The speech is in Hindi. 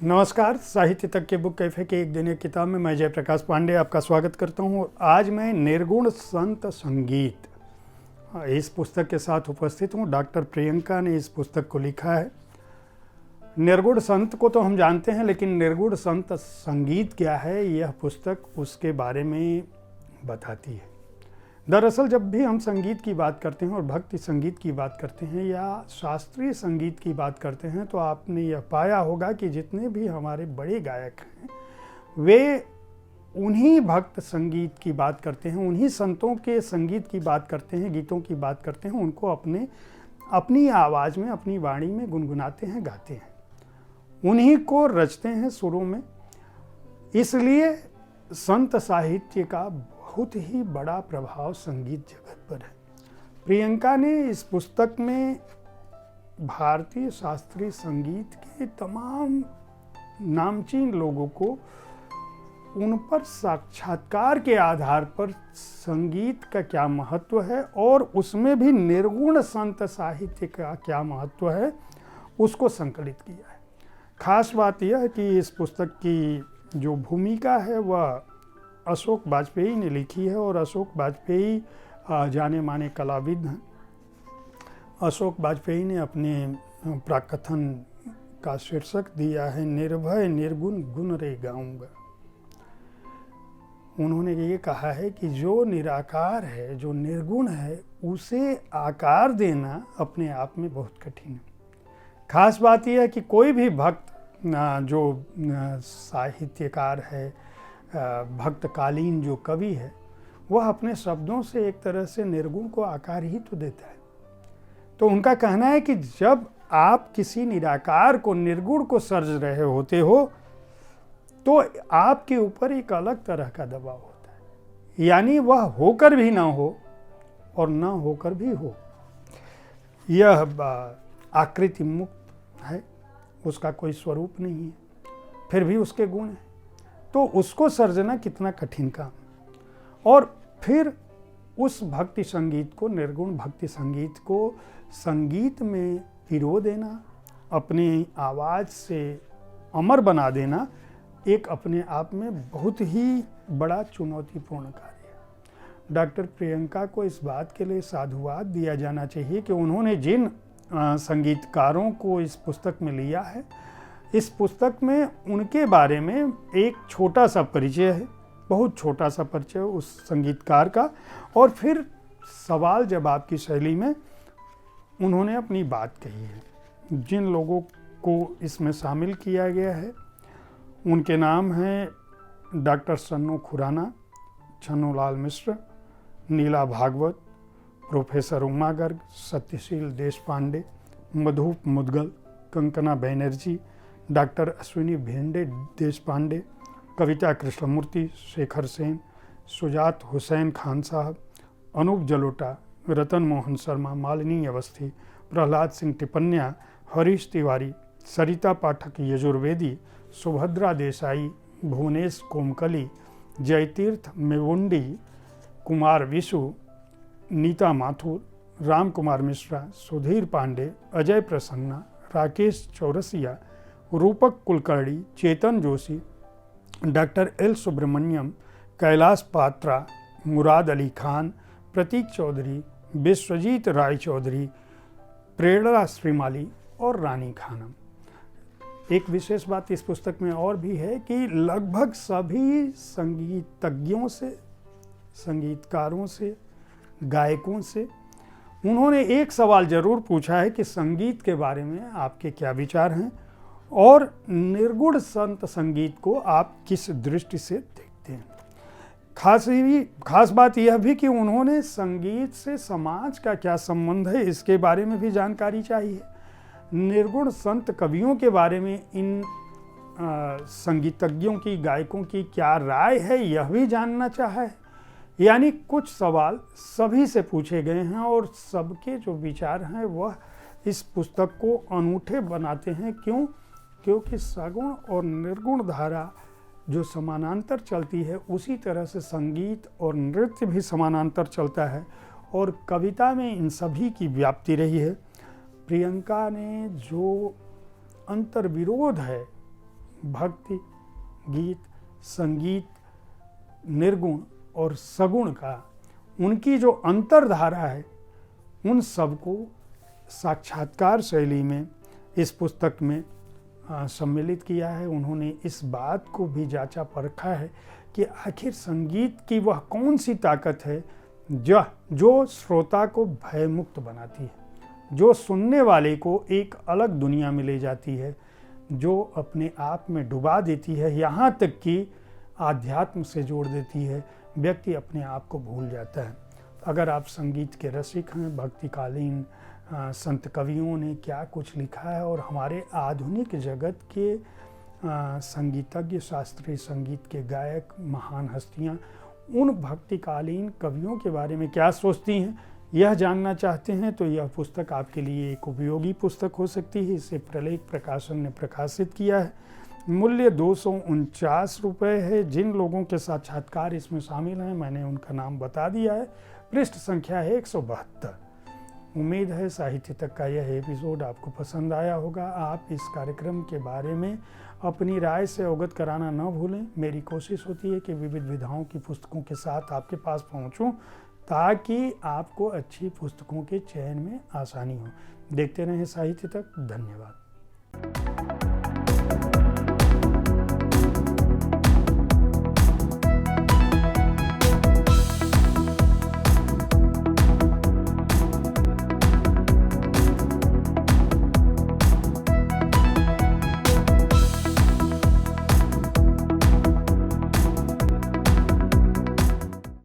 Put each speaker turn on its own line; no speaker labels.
नमस्कार। साहित्य तक के बुक कैफे के एक दिन एक किताब में मैं जयप्रकाश पांडे आपका स्वागत करता हूं। आज मैं निर्गुण संत संगीत इस पुस्तक के साथ उपस्थित हूं। डॉक्टर प्रियंका ने इस पुस्तक को लिखा है। निर्गुण संत को तो हम जानते हैं, लेकिन निर्गुण संत संगीत क्या है, यह पुस्तक उसके बारे में बताती है। दरअसल जब भी हम संगीत की बात करते हैं और भक्ति संगीत की बात करते हैं या शास्त्रीय संगीत की बात करते हैं, तो आपने यह पाया होगा कि जितने भी हमारे बड़े गायक हैं वे उन्हीं भक्त संगीत की बात करते हैं, उन्हीं संतों के संगीत की बात करते हैं, गीतों की बात करते हैं, उनको अपनी आवाज़ में, अपनी वाणी में गुनगुनाते हैं, गाते हैं, उन्हीं को रचते हैं सुरों में। इसलिए संत साहित्य का बहुत ही बड़ा प्रभाव संगीत जगत पर है। प्रियंका ने इस पुस्तक में भारतीय शास्त्रीय संगीत के तमाम नामचीन लोगों को उन पर साक्षात्कार के आधार पर संगीत का क्या महत्व है और उसमें भी निर्गुण संत साहित्य का क्या महत्व है, उसको संकलित किया है। खास बात यह है कि इस पुस्तक की जो भूमिका है वह अशोक वाजपेयी ने लिखी है और अशोक वाजपेयी जाने माने कलाविद हैं। अशोक वाजपेयी ने अपने प्राकथन का शीर्षक दिया है, निर्भय निर्गुण गुण रे गाऊंगा। उन्होंने ये कहा है कि जो निराकार है, जो निर्गुण है, उसे आकार देना अपने आप में बहुत कठिन है। खास बात यह है कि कोई भी भक्त जो साहित्यकार है, भक्तकालीन जो कवि है, वह अपने शब्दों से एक तरह से निर्गुण को आकार ही तो देता है। तो उनका कहना है कि जब आप किसी निराकार को, निर्गुण को सर्ज रहे होते हो, तो आपके ऊपर एक अलग तरह का दबाव होता है, यानी वह होकर भी ना हो और ना होकर भी हो। यह आकृति मुक्त है, उसका कोई स्वरूप नहीं है, फिर भी उसके गुण हैं। तो उसको सर्जना कितना कठिन काम, और फिर उस भक्ति संगीत को, निर्गुण भक्ति संगीत को संगीत में पिरो देना, अपनी आवाज़ से अमर बना देना, एक अपने आप में बहुत ही बड़ा चुनौतीपूर्ण कार्य है। डॉक्टर प्रियंका को इस बात के लिए साधुवाद दिया जाना चाहिए कि उन्होंने जिन संगीतकारों को इस पुस्तक में लिया है, इस पुस्तक में उनके बारे में एक छोटा सा परिचय है, बहुत छोटा सा परिचय उस संगीतकार का, और फिर सवाल जवाब की शैली में उन्होंने अपनी बात कही है। जिन लोगों को इसमें शामिल किया गया है उनके नाम हैं डॉक्टर सन्नू खुराना, छन्नूलाल मिश्र, नीला भागवत, प्रोफेसर उमा गर्ग, सत्यशील देशपांडे, मधु मुदगल, कंकना बैनर्जी, डॉक्टर अश्विनी भेंडे देशपांडे, कविता कृष्णमूर्ति, शेखर सेन, सुजात हुसैन खान साहब, अनूप जलोटा, रतन मोहन शर्मा, मालिनी अवस्थी, प्रहलाद सिंह टिपन्या, हरीश तिवारी, सरिता पाठक यजुर्वेदी, सुभद्रा देसाई, भुवनेश कोमकली, जयतीर्थ मेवुंडी, कुमार विशु, नीता माथुर, राम कुमार मिश्रा, सुधीर पांडे, अजय प्रसन्ना, राकेश चौरसिया, रूपक कुलकर्णी, चेतन जोशी, डॉक्टर एल सुब्रमण्यम, कैलाश पात्रा, मुराद अली खान, प्रतीक चौधरी, विश्वजीत राय चौधरी, प्रेरणा श्रीमाली और रानी खानम। एक विशेष बात इस पुस्तक में और भी है कि लगभग सभी संगीतज्ञों से, संगीतकारों से, गायकों से उन्होंने एक सवाल ज़रूर पूछा है कि संगीत के बारे में आपके क्या विचार हैं और निर्गुण संत संगीत को आप किस दृष्टि से देखते हैं। खास बात यह भी कि उन्होंने संगीत से समाज का क्या संबंध है, इसके बारे में भी जानकारी चाहिए। निर्गुण संत कवियों के बारे में इन संगीतज्ञों की, गायकों की क्या राय है, यह भी जानना चाहा है। यानी कुछ सवाल सभी से पूछे गए हैं और सबके जो विचार हैं वह इस पुस्तक को अनूठे बनाते हैं। क्यों? क्योंकि सगुण और निर्गुण धारा जो समानांतर चलती है, उसी तरह से संगीत और नृत्य भी समानांतर चलता है और कविता में इन सभी की व्याप्ति रही है। प्रियंका ने जो अंतर्विरोध है भक्ति, गीत, संगीत, निर्गुण और सगुण का उनकी जो अंतर्धारा है उन सबको साक्षात्कार शैली में इस पुस्तक में सम्मिलित किया है। उन्होंने इस बात को भी जांचा परखा है कि आखिर संगीत की वह कौन सी ताकत है जो श्रोता को भयमुक्त बनाती है, जो सुनने वाले को एक अलग दुनिया में ले जाती है, जो अपने आप में डुबा देती है, यहाँ तक कि आध्यात्म से जोड़ देती है। व्यक्ति अपने आप को भूल जाता है। अगर आप संगीत के रसिक हैं, भक्तिकालीन संत कवियों ने क्या कुछ लिखा है और हमारे आधुनिक जगत के संगीतज्ञ, शास्त्रीय संगीत के गायक, महान हस्तियाँ उन भक्तिकालीन कवियों के बारे में क्या सोचती हैं, यह जानना चाहते हैं तो यह पुस्तक आपके लिए एक उपयोगी पुस्तक हो सकती है। इसे प्रलेख प्रकाशन ने प्रकाशित किया है। मूल्य 249 रुपये है। जिन लोगों के साक्षात्कार इसमें शामिल हैं मैंने उनका नाम बता दिया है। पृष्ठ संख्या है 172। उम्मीद है साहित्य तक का यह एपिसोड आपको पसंद आया होगा। आप इस कार्यक्रम के बारे में अपनी राय से अवगत कराना न भूलें। मेरी कोशिश होती है कि विविध विधाओं की पुस्तकों के साथ आपके पास पहुंचूं ताकि आपको अच्छी पुस्तकों के चयन में आसानी हो। देखते रहें साहित्य तक। धन्यवाद।